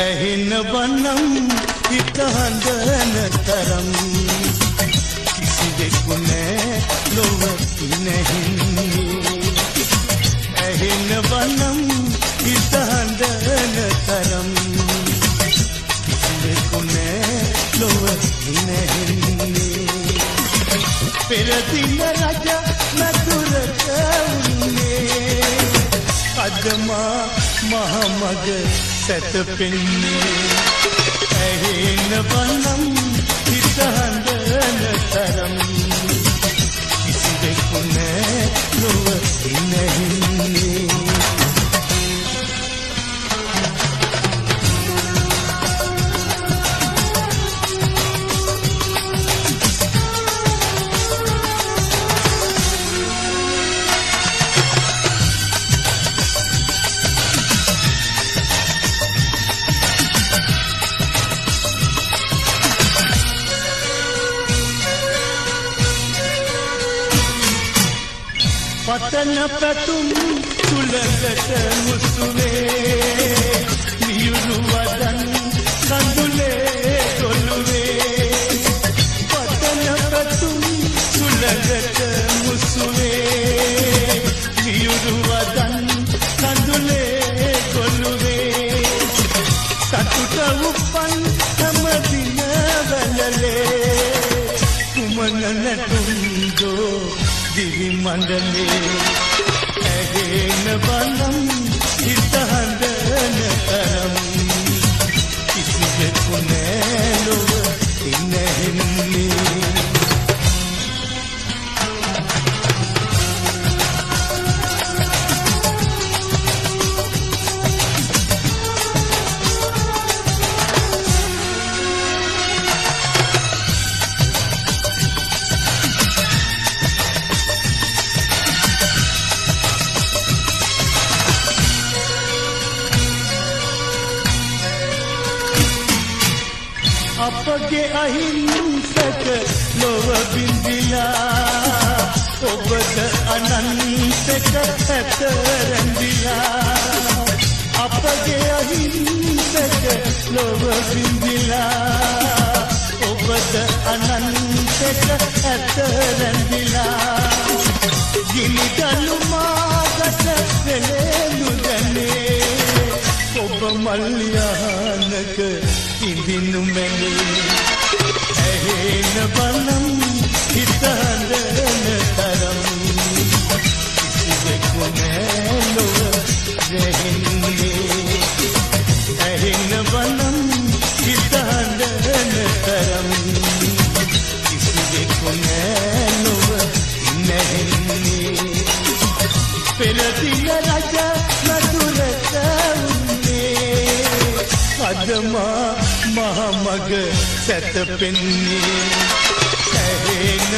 ඇහෙන වනම් හිත හඳන තරම් කිසිවෙකු නෑ ලොව නැහින්නේ ඇහෙන වනම් හිත හඳන තරම් කිසිවෙකු නෑ ලොව නැහින්නේ පෙර දින රජ මధుරට උන්නේ අදමා මහමග සැතපෙන්නේ ඇහෙන වනම් හිත හඳන තරම් කිසිවෙකු නෑ ලොව නැහින්නේ පතන පැතුම් තුලකට මුසුවේ නියුරු වදන් කඳුලේ දොළුවේ පතන පැතුම් තුලකට මුසුවේ නියුරු වදන් කඳුලේ දොළුවේ සතුට උපන් හැම දින වැළලේ කුමන නැටුම්දෝ දිවි මණ්ඩලේ ඇහෙන වනම් හිත හඳන තරම් කිසිවෙකු නෑ ලොව නැහින්නේ අපගේ අහිංසක ලොව බින්දිලා ඔබද අනන්තක ඇත රැඳිලා අපගේ අහිංසක ලොව බින්දිලා ඔබද අනන්තක ඇත රැඳිලා ගිනි දළු මාකට වෙලෙනු දැනේ ඔබ මල්යානක ඉඳිනු මැනේ ඇහෙන වනම් හිත හඳන තරම් කිසිවෙකු නෑ ලොව නැහින්නේ ඇහෙන වනම් හිත හඳන තරම් කිසිවෙකු නෑ ලොව නැහින්නේ පෙර දින රජ මధుරට උන්නේ අදමා මහමග සැතපෙන්නේ ඇහෙන